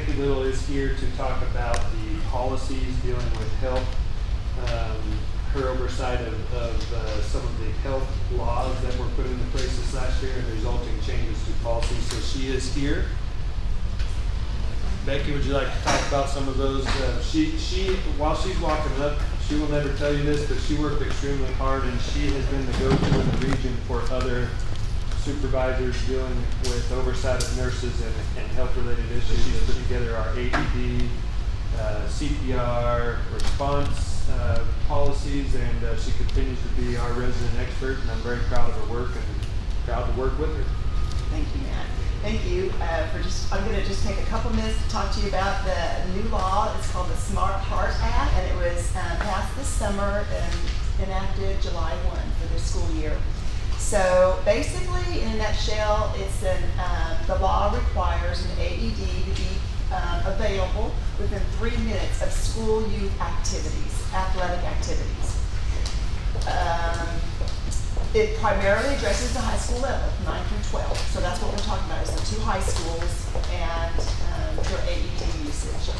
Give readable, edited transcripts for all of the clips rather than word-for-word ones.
Becky Little is here to talk about the policies dealing with health, her oversight of some of the health laws that were put into place this last year and the resulting changes to policies. So she is here. Becky, would you like to talk about some of those? While she's walking up, she will never tell you this, but she worked extremely hard, and she has been the go-to in the region for other supervisors dealing with oversight of nurses and health-related issues. She's put together our AED, CPR, response policies, and she continues to be our resident expert, and I'm very proud of her work and proud to work with her. Thank you, Matt. Thank you I'm going to just take a couple minutes to talk to you about the new law. It's called the Smart Heart Act, and it was passed this summer and enacted July 1 for this school year. So basically, in a nutshell, it's the law requires an AED to be available within 3 minutes of school youth activities, athletic activities. It primarily addresses the high school level, 9 through 12. So that's what we're talking about, is the 2 high schools and their AED usage.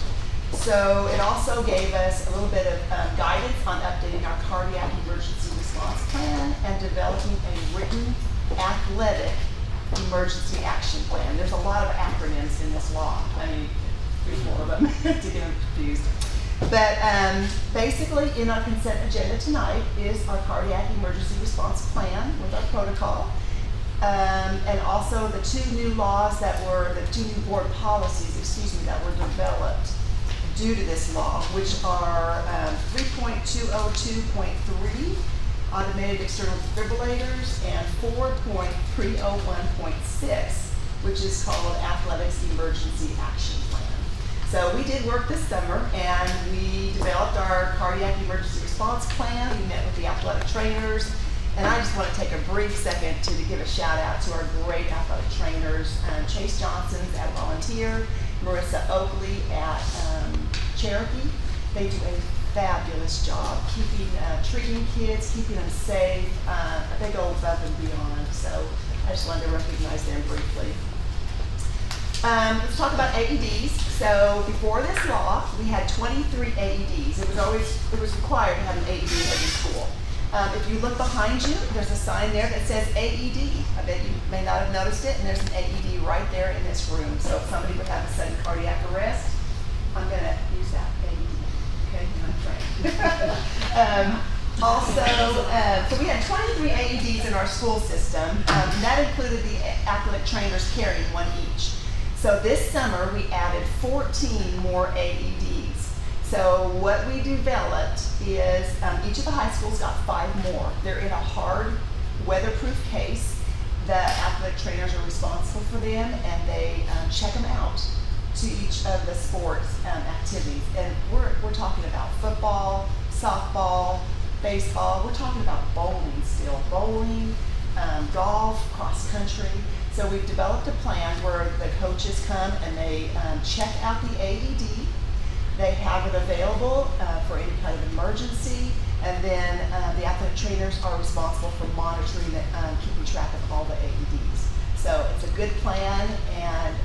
So it also gave us a little bit of guidance on updating our cardiac emergency response plan and developing a written athletic emergency action plan. There's a lot of acronyms in this law. I mean, 3 or 4 of them to get them confused. But basically, in our consent agenda tonight is our cardiac emergency response plan with our protocol, and also the 2 new laws that were, the 2 new board policies, that were developed due to this law, which are 3.202.3, automated external defibrillators, and 4.301.6, which is called athletics emergency action plan. So we did work this summer, and we developed our cardiac emergency response plan. We met with the athletic trainers, and I just want to take a brief second to give a shout out to our great athletic trainers, Chase Johnson's at Volunteer, Marissa Oakley at Cherokee. They do a fabulous job treating kids, keeping them safe. They go above and beyond, so I just wanted to recognize them briefly. Let's talk about AEDs. So before this law, we had 23 AEDs. It was required to have an AED in every school. If you look behind you, there's a sign there that says AED. I bet you may not have noticed it, and there's an AED right there in this room. So if somebody would have a sudden cardiac arrest, I'm going to use that AED. Okay, I'm trained. So we had 23 AEDs in our school system. And that included the athletic trainers carrying 1 each. So this summer, we added 14 more AEDs. So what we developed is each of the high schools got 5 more. They're in a hard, weatherproof case. The athletic trainers are responsible for them, and they check them out to each of the sports activities. And we're talking about football, softball, baseball. We're talking about bowling still. Bowling, golf, cross country. So we've developed a plan where the coaches come and they check out the AED. They have it available for any kind of emergency, and then the athletic trainers are responsible for monitoring it, keeping track of all the AEDs. So it's a good plan, and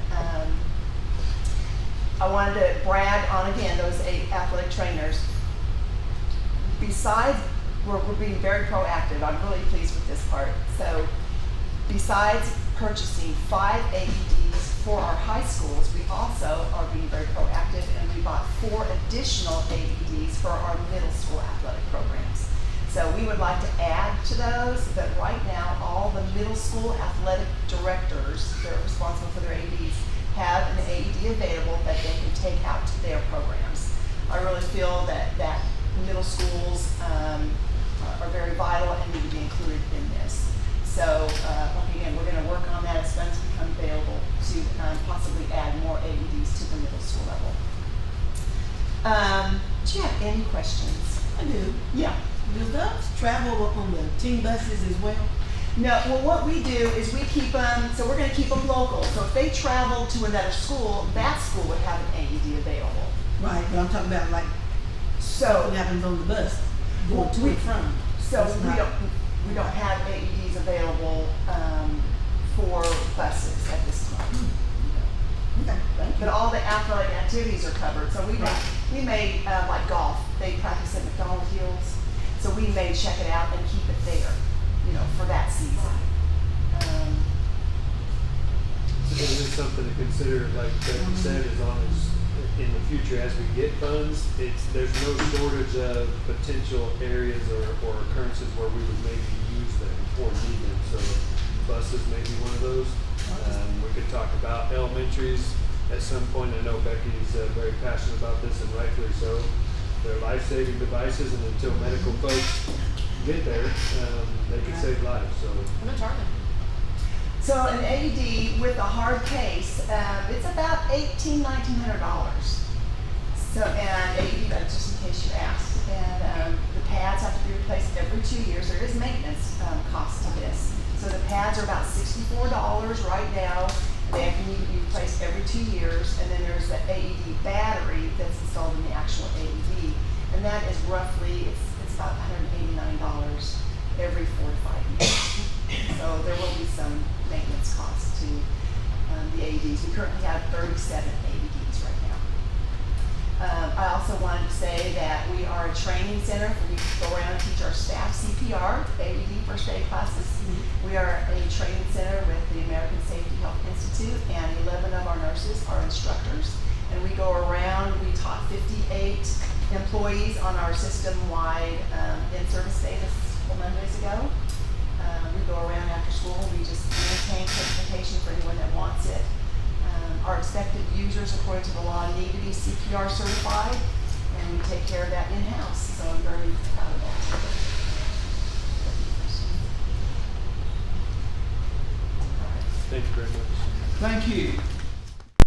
I wanted to brag on, again, those 8 athletic trainers. Besides, we're being very proactive. I'm really pleased with this part. So besides purchasing 5 AEDs for our high schools, we also are being very proactive, and we bought 4 additional AEDs for our middle school athletic programs. So we would like to add to those, but right now all the middle school athletic directors that are responsible for their AEDs have an AED available that they can take out to their programs. I really feel that middle schools are very vital and need to be included in this. So again, we're going to work on that as funds become available to possibly add more AEDs to the middle school level. Do you have any questions? I do. Yeah. Do those travel on the team buses as well? No, well, what we do is we keep them, so we're going to keep them local. So if they travel to another school, that school would have an AED available. Right, but I'm talking about like something happens on the bus going to and from. So we don't have AEDs available for buses at this time. Okay, thank But you. all the athletic activities are covered, so Right. we made, like golf, they practice at McDonald Hills. So we may check it out and keep it there, you know, for that season. So it is something to consider, like Becky said, as long as in the future, as we get funds, there's no shortage of potential areas or occurrences where we would maybe use them or need them. So buses may be one of those. We could talk about elementaries at some point. I know Becky's very passionate about this, and rightfully so. They're life-saving devices, and until medical folks get there, they can save lives. So So an AED with a hard case, it's about $1,900. So, and AED, that's just in case you asked. And the pads have to be replaced every 2 years. There is maintenance cost to this. So the pads are about $64 right now. They need to be replaced every 2 years. And then there's the AED battery that's installed in the actual AED. And that is roughly, it's about $189 every 4 to 5 years. So there will be some maintenance costs to the AEDs. We currently have 37 AEDs right now. I also wanted to say that we are a training center. We go around and teach our staff CPR, AED first aid classes. We are a training center with the American Safety Health Institute, and 11 of our nurses are instructors. And we go around, we taught 58 employees on our system-wide in-service day this couple Mondays ago. We go around after school, we just maintain certification for anyone that wants it. Our expected users, according to the law, need to be CPR certified, and we take care of that in-house, so I'm very proud of that. thank you very much. Thank you.